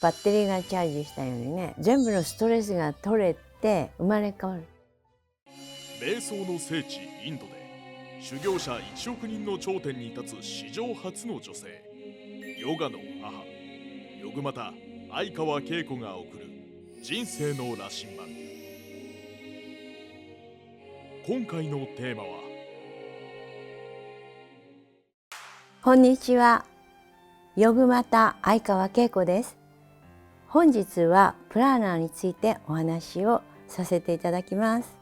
バッテリーがチャージしたようにね、全部のストレスが取れて生まれ変わる。瞑想の聖地インドで修行者1億人の頂点に立つ史上初の女性、ヨガの母ヨグマタ相川恵子が送る人生の羅針盤。今回のテーマは、こんにちは、ヨグマタ相川恵子です。本日はプラーナーについてお話をさせていただきます。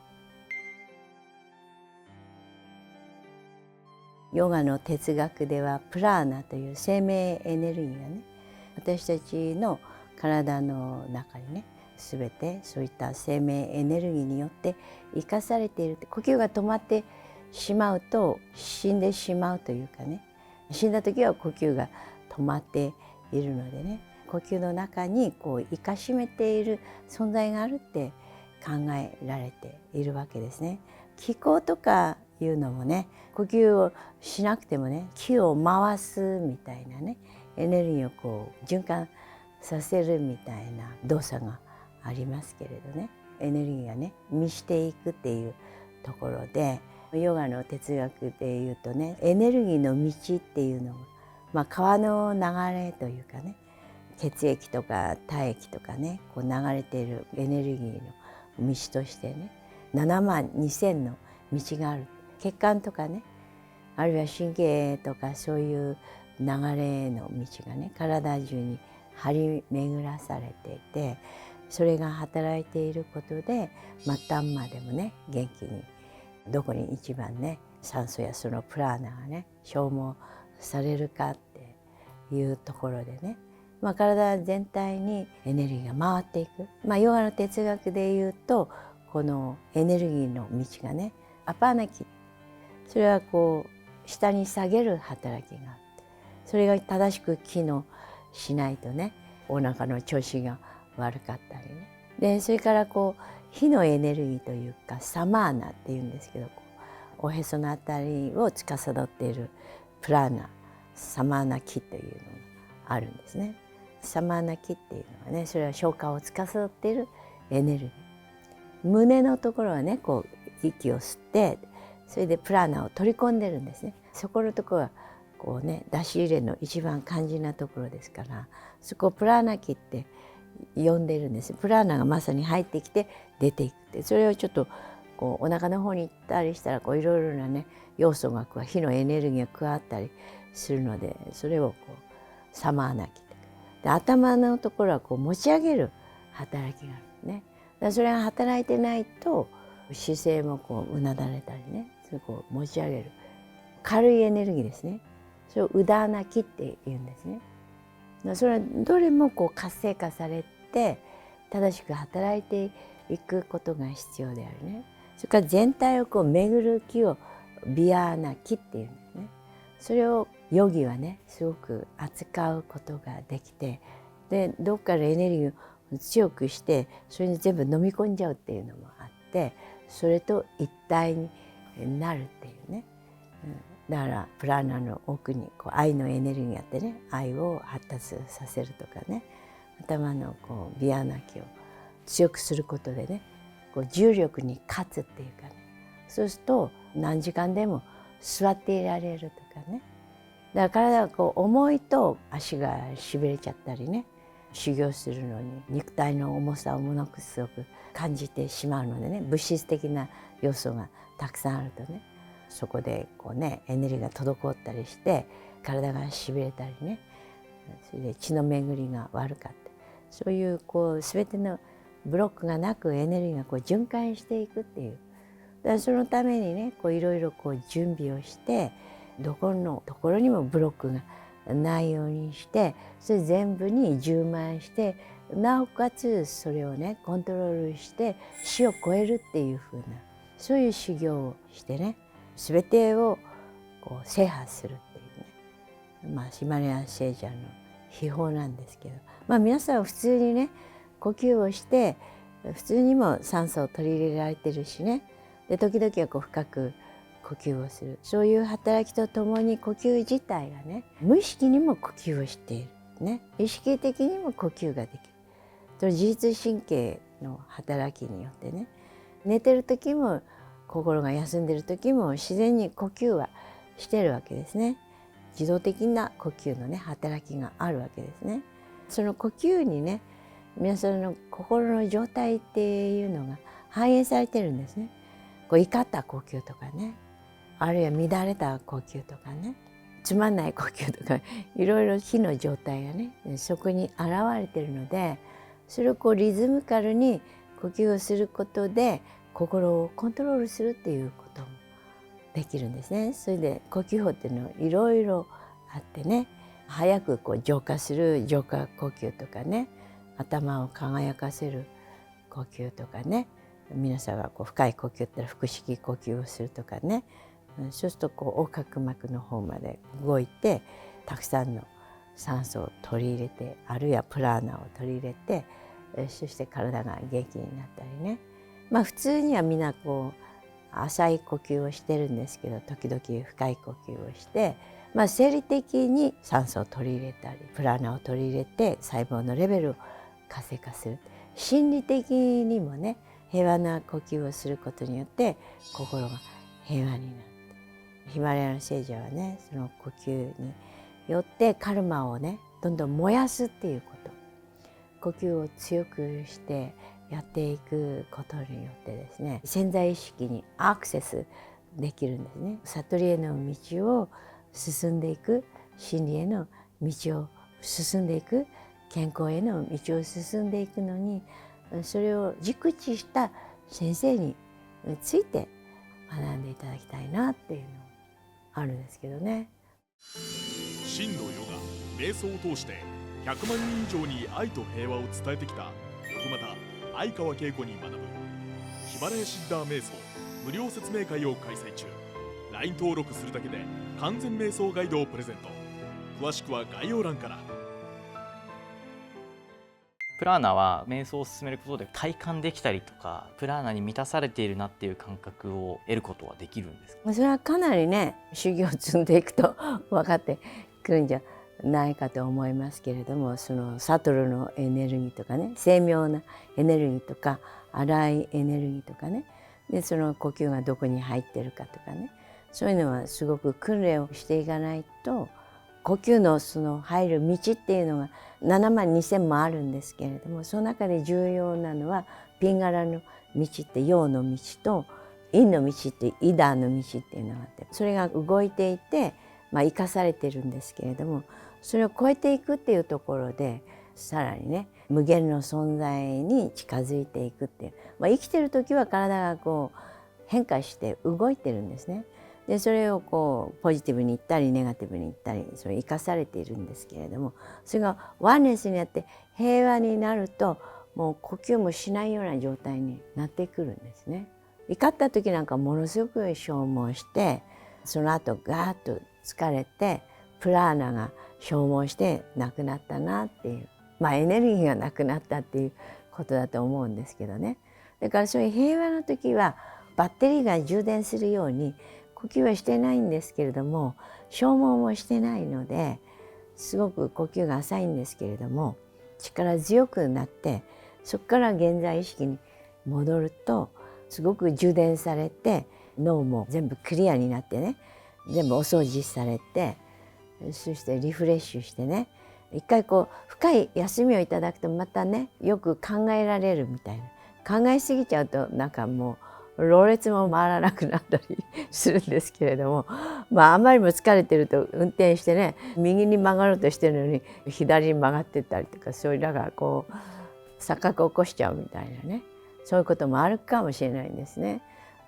ヨガの哲学ではプラーナという生命エネルギーがね、私たちの体の中にね、全てそういった生命エネルギーによって生かされている。呼吸が止まってしまうと死んでしまうというかね、死んだ時は呼吸が止まっているのでね、呼吸の中に生かしめている存在があるって考えられているわけですね。気候とかいうのもね、呼吸をしなくてもね、気を回すみたいなね、エネルギーを循環させるみたいな動作がありますけれどね、エネルギーがね満ちていくっていうところで、ヨガの哲学でいうとね、エネルギーの道っていうのが、川の流れというかね、血液とか体液とかね、流れているエネルギーの道としてね、7万2,000の道がある。血管とかね、あるいは神経とかそういう流れの道がね、体中に張り巡らされていて、それが働いていることで末端までもね、元気に、どこに一番ね酸素やそのプラーナがね消耗されるかっていうところでね、体全体にエネルギーが回っていく。ヨガの哲学でいうと、このエネルギーの道がね、アパーナキ、それは下に下げる働きがあって、それが正しく機能しないとね、お腹の調子が悪かったりね。でそれから火のエネルギーというかサマーナっていうんですけど、おへそのあたりを司っているプラーナ、サマーナ気というのがあるんですね。サマーナ気っていうのはね、それは消化を司っているエネルギー。胸のところはね、息を吸って、それでプラーナを取り込んでるんですね。そこのところは出し入れの一番肝心なところですから、そこをプラーナ気って呼んでるんです。プラーナがまさに入ってきて出ていくって、それをちょっとお腹の方に行ったりしたら、いろいろなね要素が火のエネルギーが加わったりするので、それをサマーナ気で、頭のところは持ち上げる働きがあるね。だからそれが働いてないと姿勢もうなだれたりね、それ持ち上げる軽いエネルギーですね。それをウダーナ気って言うんですね。それはどれも活性化されて正しく働いていくことが必要であるね。それから全体を巡る気をビアーナ気っていうんですね。それをヨギはねすごく扱うことができて、でどっからエネルギーを強くしてそれに全部飲み込んじゃうっていうのもあって、それと一体になるっていうね。だからプラーナの奥に愛のエネルギーがあってね、愛を発達させるとかね、頭のビアーナ気を強くすることでね、重力に勝つっていうかね、そうすると何時間でも座っていられるとかね。だから体が重いと足がしびれちゃったりね、修行するのに肉体の重さをものすごく感じてしまうのでね、物質的な要素がたくさんあるとね、そこでエネルギーが滞ったりして体がしびれたりね、それで血の巡りが悪かった、そういう全てのブロックがなくエネルギーが循環していくっていう。だからそのためにねいろいろ準備をして、どこのところにもブロックがないようにして、それ全部に充満して、なおかつそれをねコントロールして死を超えるっていう風な、そういう修行をしてね、全てを制覇するっていうね、ヒマラヤ聖者の秘法なんですけど、皆さんは普通にね呼吸をして普通にも酸素を取り入れられてるしね、で時々は深く呼吸をする、そういう働きとともに呼吸自体がね無意識にも呼吸をしている。ね、意識的にも呼吸ができる。それ自律神経の働きによってね、寝てる時も心が休んでる時も自然に呼吸はしてるわけですね。自動的な呼吸のね働きがあるわけですね。その呼吸にね、皆さんの心の状態っていうのが反映されてるんですね。こう怒った呼吸とかね、あるいは乱れた呼吸とかね、つまんない呼吸とか、いろいろ火の状態がねそこに現れてるので、それをこうリズミカルに呼吸をすることで心をコントロールするっていうこともできるんですね。それで呼吸法っていうのはいろいろあってね、早くこう浄化する浄化呼吸とかね、頭を輝かせる呼吸とかね、皆さんがこう深い呼吸って腹式呼吸をするとかね、そうするとこう横隔膜の方まで動いてたくさんの酸素を取り入れて、あるいはプラーナを取り入れて、そして体が元気になったりね、普通にはみんなこう浅い呼吸をしてるんですけど、時々深い呼吸をして、生理的に酸素を取り入れたりプラーナを取り入れて細胞のレベルを活性化する。心理的にもね、平和な呼吸をすることによって心が平和になる。ヒマラヤの聖者はね、その呼吸によってカルマをねどんどん燃やすっていうこと、呼吸を強くしてやっていくことによってですね、潜在意識にアクセスできるんですね。悟りへの道を進んでいく、真理への道を進んでいく、健康への道を進んでいくのに、それを熟知した先生について学んでいただきたいなっていうのあるんですけどね。真のヨガ、瞑想を通して100万人以上に愛と平和を伝えてきたヨグマタ相川恵子に学ぶヒマラヤシッダー瞑想無料説明会を開催中。 LINE 登録するだけで完全瞑想ガイドをプレゼント。詳しくは概要欄から。プラーナは瞑想を進めることで体感できたりとか、プラーナに満たされているなっていう感覚を得ることはできるんですか？それはかなりね修行を積んでいくと分かってくるんじゃないかと思いますけれども、その悟るのエネルギーとかね、精妙なエネルギーとか粗いエネルギーとかね、でその呼吸がどこに入ってるかとかね、そういうのはすごく訓練をしていかないと、呼吸のその入る道っていうのが7万2,000もあるんですけれども、その中で重要なのはピンガラの道って陽の道と陰の道ってイダーの道っていうのがあって、それが動いていて生かされてるんですけれども、それを超えていくっていうところでさらにね無限の存在に近づいていくっていう、生きてる時は体がこう変化して動いてるんですね。でそれをこうポジティブに言ったりネガティブに言ったり、それ生かされているんですけれども、それがワンネスになって平和になると、もう呼吸もしないような状態になってくるんですね。怒った時なんかものすごく消耗して、その後ガーッと疲れてプラーナが消耗してなくなったなっていう、エネルギーがなくなったっていうことだと思うんですけどね。だからそういう平和の時はバッテリーが充電するように呼吸はしてないんですけれども、消耗もしてないので、すごく呼吸が浅いんですけれども力強くなって、そこから現在意識に戻るとすごく充電されて、脳も全部クリアになってね、全部お掃除されて、そしてリフレッシュしてね、一回こう深い休みをいただくとまたねよく考えられるみたいな。考えすぎちゃうとなんかもうろれつも回らなくなったりするんですけれども、あまりにも疲れてると運転してね、右に曲がろうとしてるのに左に曲がってったりとか、そういうだからこう錯覚を起こしちゃうみたいなね、そういうこともあるかもしれないんですね。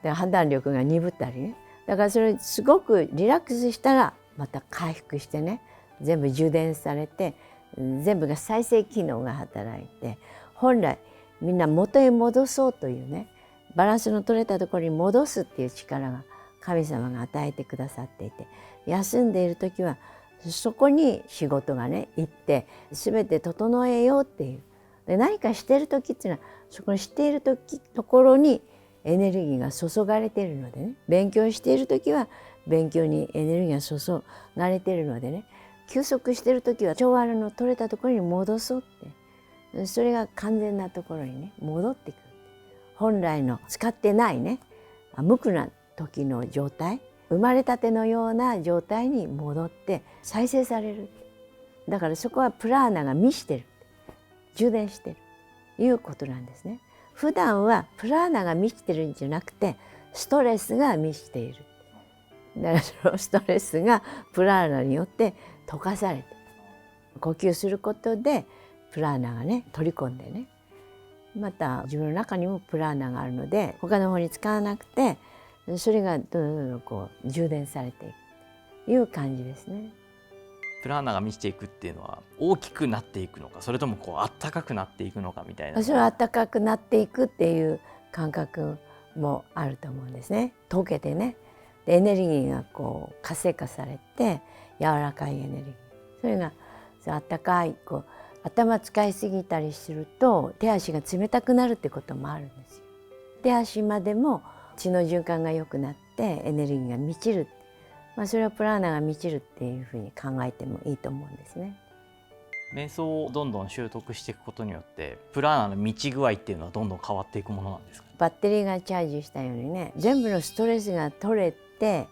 で判断力が鈍ったりね、だからそれすごくリラックスしたらまた回復してね、全部充電されて全部が再生機能が働いて、本来みんな元へ戻そうというね、バランスの取れたところに戻すっていう力が神様が与えてくださっていて、休んでいる時はそこに仕事がね行って全て整えようっていう。で何かしてる時っていうのはそこにしている時ところにエネルギーが注がれているのでね、勉強している時は勉強にエネルギーが注がれているのでね、休息してる時は調和の取れたところに戻そうって、それが完全なところにね戻ってくる。本来の使ってないね無垢な時の状態、生まれたてのような状態に戻って再生される。だからそこはプラーナが満ちてる、充電してるということなんですね。普段はプラーナが満ちてるんじゃなくてストレスが満ちている。だからそのストレスがプラーナによって溶かされて、呼吸することでプラーナがね取り込んでね、また自分の中にもプラーナがあるので他の方に使わなくて、それがどんどんどんこう充電されていくという感じですね。プラーナが満ちていくっていうのは大きくなっていくのか、それともこうあったかくなっていくのかみたいな。それは暖かくなっていくっていう感覚もあると思うんですね。溶けてね、でエネルギーがこう活性化されて柔らかいエネルギー、それが暖かいこう頭使いすぎたりすると手足が冷たくなるってこともあるんですよ。手足までも血の循環が良くなってエネルギーが満ちる、それはプラーナが満ちるっていうふうに考えてもいいと思うんですね。瞑想をどんどん習得していくことによってプラーナの満ち具合っていうのはどんどん変わっていくものなんですか？バッテリーがチャージしたようにね、全部のストレスが取れて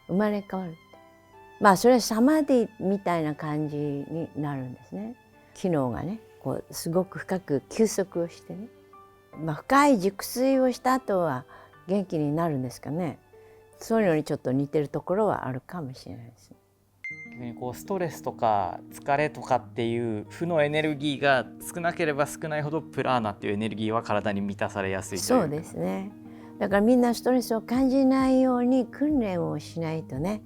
生まれ変わる。それはサマディみたいな感じになるんですね。機能がねこうすごく深く休息をしてね、深い熟睡をした後は元気になるんですかね。そういうのにちょっと似てるところはあるかもしれないです。逆にこうストレスとか疲れとかっていう負のエネルギーが少なければ少ないほどプラーナっていうエネルギーは体に満たされやすいというか。そうですね。だからみんなストレスを感じないように訓練をしないとね、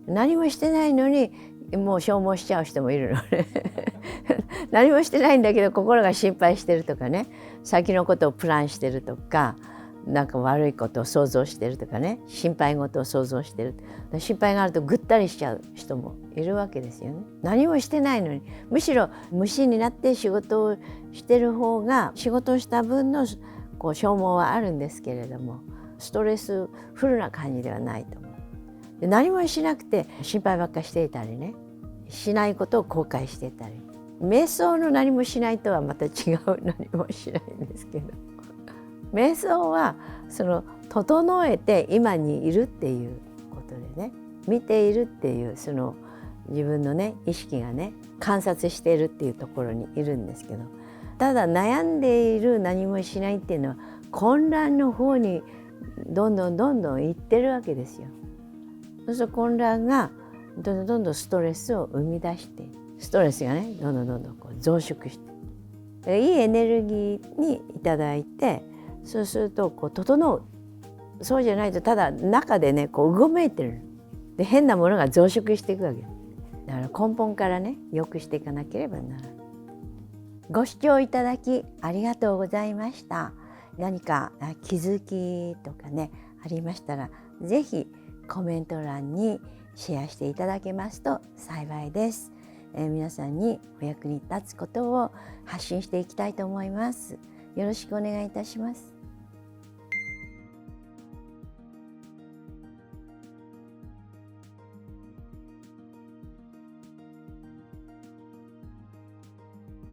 何もしてないのにもう消耗しちゃう人もいるのね何もしてないんだけど心が心配してるとかね、先のことをプランしてるとか、なんか悪いことを想像してるとかね、心配事を想像してる。心配があるとぐったりしちゃう人もいるわけですよね。何もしてないのに、むしろ無心になって仕事をしてる方が仕事をした分のこう消耗はあるんですけれども、ストレスフルな感じではないと思う。で何もしなくて心配ばっかしていたりね、しないことを後悔していたり、瞑想の何もしないとはまた違う何もしないんですけど、瞑想はその整えて今にいるっていうことでね、見ているっていうその自分のね意識がね観察しているっていうところにいるんですけど、ただ悩んでいる何もしないっていうのは混乱の方にどんどん行ってるわけですよ。そうすると混乱がどんどんストレスを生み出して、ストレスがねどんどんこう増殖して、いいエネルギーにいただいて、そうするとこう整う。そうじゃないとただ中でねこううごめいてる。で変なものが増殖していくわけだから根本からね良くしていかなければならない。ご視聴いただきありがとうございました。何か気づきとかねありましたら、ぜひコメント欄にシェアしていただけますと幸いです。皆さんにお役に立つことを発信していきたいと思います。よろしくお願いいたします。